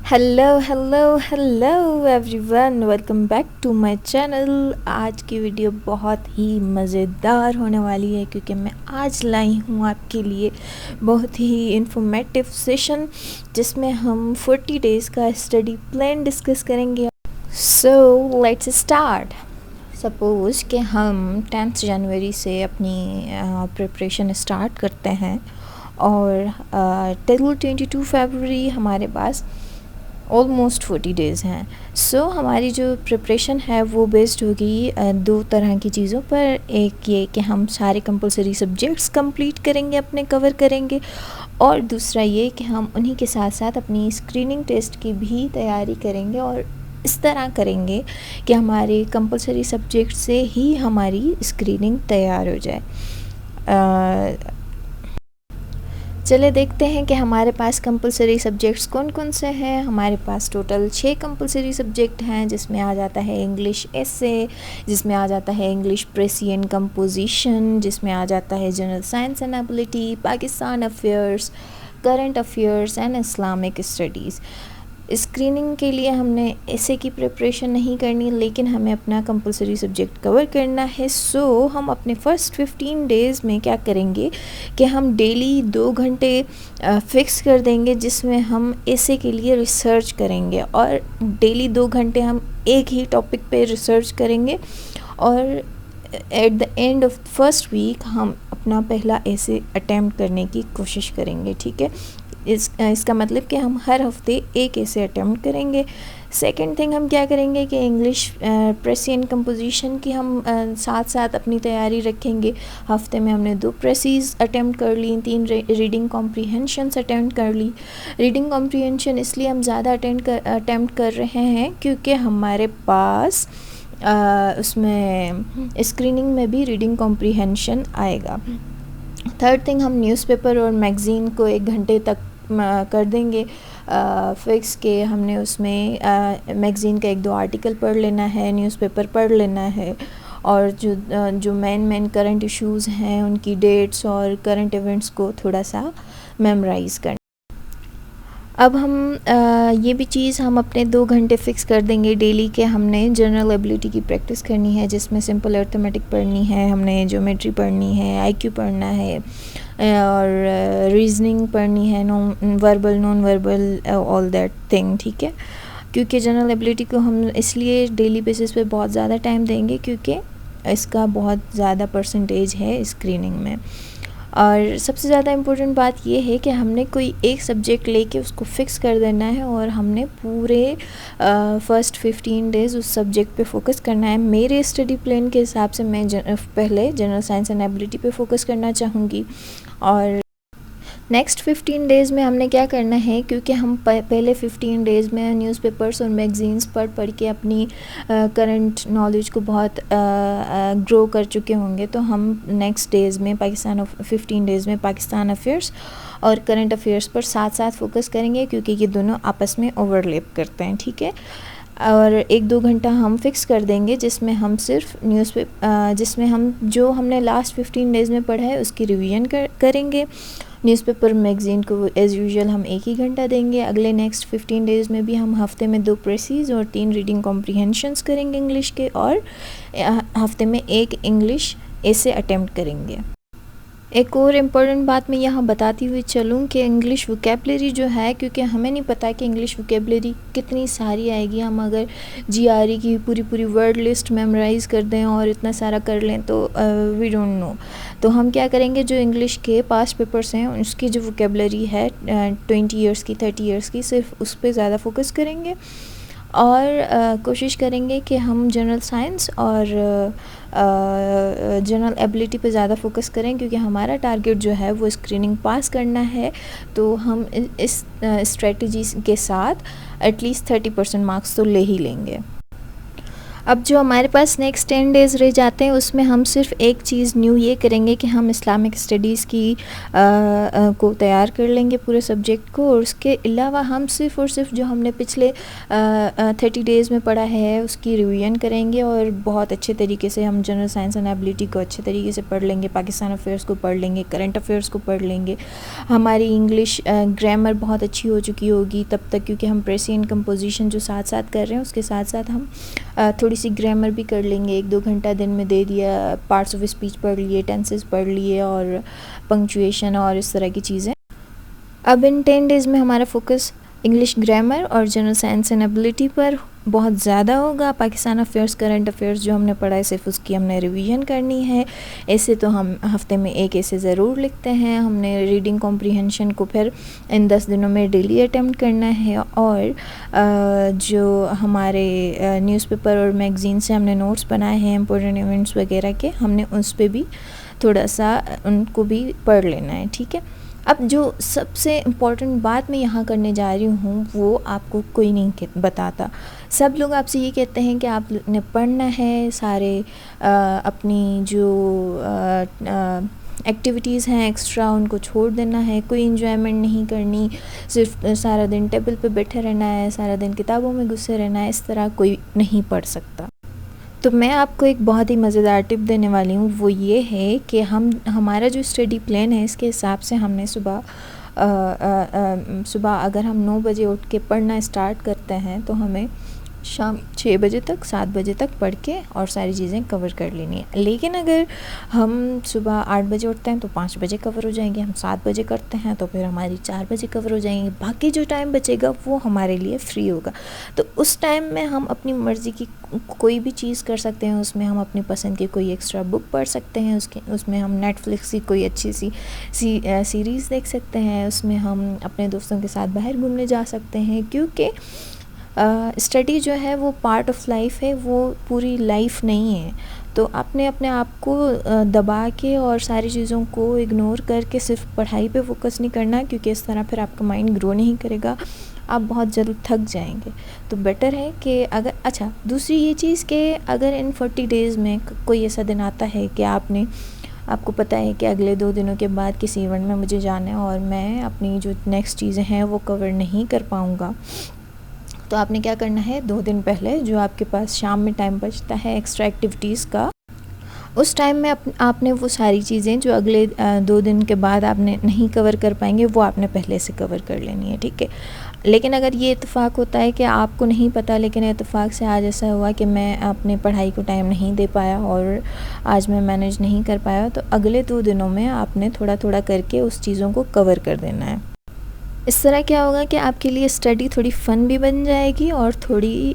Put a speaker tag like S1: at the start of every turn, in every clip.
S1: Hello hello hello everyone, welcome back to my channel. आज की video बहुत ही मज़ेदार होने वाली है क्योंकि मैं आज लाई हूँ आपके लिए बहुत ही इंफॉर्मेटिव सेशन जिसमें हम 40 डेज़ का स्टडी प्लान डिस्कस करेंगे। So let's start. सपोज़ कि हम 10 जनवरी से अपनी प्रिपरेशन स्टार्ट करते हैं और टिल 22 फरवरी हमारे पास ऑलमोस्ट 40 डेज़ हैं। सो हमारी जो प्रिपरेशन है वो बेस्ड होगी दो तरह की चीज़ों पर। एक ये कि हम सारे कंपलसरी सब्जेक्ट्स कंप्लीट करेंगे, अपने कवर करेंगे, और दूसरा ये कि हम उन्हीं के साथ साथ अपनी स्क्रीनिंग टेस्ट की भी तैयारी करेंगे और इस तरह करेंगे कि हमारे कंपलसरी सब्जेक्ट से ही हमारी स्क्रीनिंग तैयार हो जाए। चले देखते हैं कि हमारे पास कंपलसरी सब्जेक्ट्स कौन कौन से हैं। हमारे पास टोटल 6 कंपलसरी सब्जेक्ट हैं, जिसमें आ जाता है इंग्लिश एसे, जिसमें आ जाता है इंग्लिश प्रेसी एंड कंपोजिशन, जिसमें आ जाता है general science and ability, Pakistan affairs, current affairs and Islamic studies. Screening के लिए हमने ऐसे की प्रिपरेशन नहीं करनी, लेकिन हमें अपना कंपलसरी सब्जेक्ट कवर करना है। सो हम अपने फ़र्स्ट 15 डेज़ में क्या करेंगे कि हम डेली 2 घंटे फ़िक्स कर देंगे जिसमें हम ऐसे के लिए रिसर्च करेंगे, और डेली 2 घंटे हम एक ही टॉपिक पे रिसर्च करेंगे, और at the end of first week हम अपना पहला ऐसे अटैम्प्ट करने की कोशिश करेंगे। ठीक है, इसका मतलब कि हम हर हफ्ते एक ऐसे अटैम्प्ट करेंगे। सेकंड थिंग हम क्या करेंगे कि इंग्लिश प्रेसी एंड कंपोजिशन की हम साथ साथ अपनी तैयारी रखेंगे। हफ्ते में हमने 2 प्रेसीज अटैम्प्ट कर ली, 3 रीडिंग कॉम्प्रीहेंशंस अटैम्प्ट कर ली। रीडिंग कॉम्प्रीहेंशन इसलिए हम ज़्यादा अटैम्प्ट कर रहे हैं क्योंकि हमारे पास उसमें स्क्रीनिंग में भी रीडिंग कॉम्प्रीहेंशन आएगा। थर्ड थिंग, हम न्यूज़पेपर और मैगज़ीन को 1 घंटे तक कर देंगे फ़िक्स के हमने उसमें मैगज़ीन का 1-2 आर्टिकल पढ़ लेना है, न्यूज़पेपर पढ़ लेना है, और जो मेन करंट इश्यूज़ हैं उनकी डेट्स और करंट इवेंट्स को थोड़ा सा मेमोराइज़ करना। अब हम ये भी चीज़ हम अपने 2 घंटे फ़िक्स कर देंगे डेली के हमने जनरल एबिलिटी की प्रैक्टिस करनी है, जिसमें सिंपल अर्थमेटिक पढ़नी है, हमने ज्योमेट्री पढ़नी है, आईक्यू पढ़ना है, और रीजनिंग पढ़नी है, non verbal all that thing. ठीक है, क्योंकि जनरल एबिलिटी को हम इसलिए डेली बेसिस पे बहुत ज़्यादा टाइम देंगे क्योंकि इसका बहुत ज़्यादा परसेंटेज है स्क्रीनिंग में। और सबसे ज़्यादा इम्पोर्टेंट बात ये है कि हमने कोई एक सब्जेक्ट लेके उसको फ़िक्स कर देना है और हमने पूरे फ़र्स्ट 15 डेज़ उस सब्जेक्ट पे फोकस करना है। मेरे स्टडी प्लान के हिसाब से मैं पहले जनरल साइंस एंड एबिलिटी पे फोकस करना चाहूँगी, और नेक्स्ट 15 डेज़ में हमने क्या करना है, क्योंकि हम पहले 15 डेज़ में न्यूज़पेपर्स और मैगज़ीन्स पढ़ के अपनी करंट नॉलेज को बहुत ग्रो कर चुके होंगे, तो हम नेक्स्ट डेज़ में 15 डेज़ में पाकिस्तान अफेयर्स और करंट अफेयर्स पर साथ साथ फोकस करेंगे, क्योंकि ये दोनों आपस में ओवरलैप करते हैं। ठीक है, और 1-2 घंटा हम फ़िक्स कर देंगे जिसमें हम सिर्फ जिसमें हम जो हमने लास्ट 15 डेज़ में पढ़ा है उसकी रिवीजन करेंगे। न्यूज़पेपर मैगज़ीन को एज़ यूजुअल हम 1 ही घंटा देंगे। अगले नेक्स्ट 15 डेज़ में भी हम हफ्ते में 2 प्रेसीज और 3 रीडिंग कॉम्प्रीहेंशंस करेंगे इंग्लिश के, और हफ्ते में 1 इंग्लिश ऐसे अटैम्प्ट करेंगे। एक और इम्पॉर्टेंट बात मैं यहाँ बताती हुई चलूँ कि इंग्लिश वोकेबलरी जो है, क्योंकि हमें नहीं पता कि इंग्लिश वोकेबलरी कितनी सारी आएगी। हम अगर GRE की पूरी वर्ड लिस्ट मेमोराइज़ कर दें और इतना सारा कर लें तो वी डोंट नो। तो हम क्या करेंगे, जो इंग्लिश के पास्ट पेपर्स हैं उसकी जो वोकेबलरी है 20 ईयर्स की, 30 ईयर्स की, सिर्फ उस पर ज़्यादा फोकस करेंगे, और कोशिश करेंगे कि हम जनरल साइंस और जनरल एबिलिटी पे ज़्यादा फोकस करें, क्योंकि हमारा टारगेट जो है वो स्क्रीनिंग पास करना है। तो हम इस स्ट्रेटजी के साथ एटलीस्ट 30% मार्क्स तो ले ही लेंगे। अब जो हमारे पास नेक्स्ट 10 डेज़ रह जाते हैं उसमें हम सिर्फ एक चीज़ न्यू ये करेंगे कि हम इस्लामिक स्टडीज़ की को तैयार कर लेंगे पूरे सब्जेक्ट को, और उसके अलावा हम सिर्फ़ और सिर्फ जो हमने पिछले 30 डेज़ में पढ़ा है उसकी रिवीजन करेंगे, और बहुत अच्छे तरीके से हम जनरल साइंस एंड एबिलिटी को अच्छे तरीके से पढ़ लेंगे, पाकिस्तान अफेयर्स को पढ़ लेंगे, करंट अफेयर्स को पढ़ लेंगे। हमारी इंग्लिश ग्रामर बहुत अच्छी हो चुकी होगी तब तक, क्योंकि हम प्रेसिएंट कंपोजिशन जो साथ साथ कर रहे हैं उसके साथ साथ हम थोड़ी सी ग्रामर भी कर लेंगे। 1-2 घंटा दिन में दे दिया, पार्ट्स ऑफ स्पीच पढ़ लिए, टेंसेस पढ़ लिए और पंक्चुएशन और इस तरह की चीज़ें। अब इन 10 डेज़ में हमारा फोकस इंग्लिश ग्रामर और जनरल साइंस एंड एबिलिटी पर बहुत ज़्यादा होगा। पाकिस्तान अफेयर्स, करंट अफेयर्स जो हमने पढ़ा है सिर्फ उसकी हमने रिवीजन करनी है। ऐसे तो हम हफ्ते में एक ऐसे ज़रूर लिखते हैं। हमने रीडिंग कॉम्प्रिहेंशन को फिर इन 10 दिनों में डेली अटेम्प्ट करना है, और जो हमारे न्यूज़पेपर और मैगज़ीन से हमने नोट्स बनाए हैं इम्पोर्टेंट इवेंट्स वगैरह के, हमने उस पर भी थोड़ा सा उनको भी पढ़ लेना है, ठीक है। अब जो सबसे इम्पॉर्टेंट बात मैं यहाँ करने जा रही हूँ वो आपको कोई नहीं बताता। सब लोग आपसे ये कहते हैं कि आपने पढ़ना है, सारे अपनी जो एक्टिविटीज़ हैं एक्स्ट्रा उनको छोड़ देना है, कोई इन्जॉयमेंट नहीं करनी, सिर्फ सारा दिन टेबल पे बैठे रहना है, सारा दिन किताबों में घुसे रहना है। इस तरह कोई नहीं पढ़ सकता। तो मैं आपको एक बहुत ही मज़ेदार टिप देने वाली हूँ, वो ये है कि हमारा जो स्टडी प्लान है इसके हिसाब से हमने सुबह अगर हम 9 बजे उठ के पढ़ना स्टार्ट करते हैं तो हमें शाम 6 बजे तक, 7 बजे तक पढ़ के और सारी चीज़ें कवर कर लेनी है। लेकिन अगर हम सुबह 8 बजे उठते हैं तो 5 बजे कवर हो जाएंगे, हम 7 बजे करते हैं तो फिर हमारी 4 बजे कवर हो जाएंगे। बाकी जो टाइम बचेगा वो हमारे लिए फ्री होगा। तो उस टाइम में हम अपनी मर्ज़ी की कोई भी चीज़ कर सकते हैं। उसमें हम अपनी पसंद की कोई एक्स्ट्रा बुक पढ़ सकते हैं, उसमें हम नेटफ्लिक्स की कोई अच्छी सी सीरीज़ देख सकते हैं, उसमें हम अपने दोस्तों के साथ बाहर घूमने जा सकते हैं। क्योंकि स्टडी जो है वो पार्ट ऑफ लाइफ है, वो पूरी लाइफ नहीं है। तो आपने अपने आप को दबा के और सारी चीज़ों को इग्नोर करके सिर्फ पढ़ाई पे फोकस नहीं करना, क्योंकि इस तरह फिर आपका माइंड ग्रो नहीं करेगा, आप बहुत जल्द थक जाएंगे। तो बेटर है कि अगर दूसरी ये चीज़ कि अगर इन 40 डेज़ में कोई ऐसा दिन आता है कि आपको पता है कि अगले 2 दिनों के बाद किसी इवेंट में मुझे जाना है और मैं अपनी जो नेक्स्ट चीज़ें हैं वो कवर नहीं कर पाऊँगा, तो आपने क्या करना है, 2 दिन पहले जो आपके पास शाम में टाइम बचता है एक्स्ट्रा एक्टिविटीज़ का, उस टाइम में आपने वो सारी चीज़ें जो अगले 2 दिन के बाद आपने नहीं कवर कर पाएंगे वो आपने पहले से कवर कर लेनी है, ठीक है। लेकिन अगर ये इत्तेफाक होता है कि आपको नहीं पता, लेकिन इत्तेफाक से आज ऐसा हुआ कि मैं अपने पढ़ाई को टाइम नहीं दे पाया और आज मैं मैनेज नहीं कर पाया, तो अगले 2 दिनों में आपने थोड़ा थोड़ा करके उस चीज़ों को कवर कर देना है। इस तरह क्या होगा कि आपके लिए स्टडी थोड़ी फ़न भी बन जाएगी और थोड़ी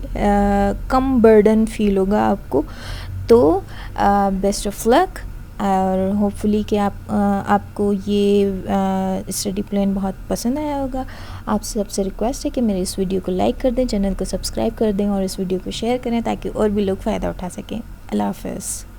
S1: कम बर्डन फील होगा आपको। तो बेस्ट ऑफ लक, और होपफुली कि आपको ये स्टडी प्लान बहुत पसंद आया होगा। आप सबसे रिक्वेस्ट है कि मेरे इस वीडियो को लाइक कर दें, चैनल को सब्सक्राइब कर दें और इस वीडियो को शेयर करें ताकि और भी लोग फ़ायदा उठा सकें। अल्लाह हाफ़िज़।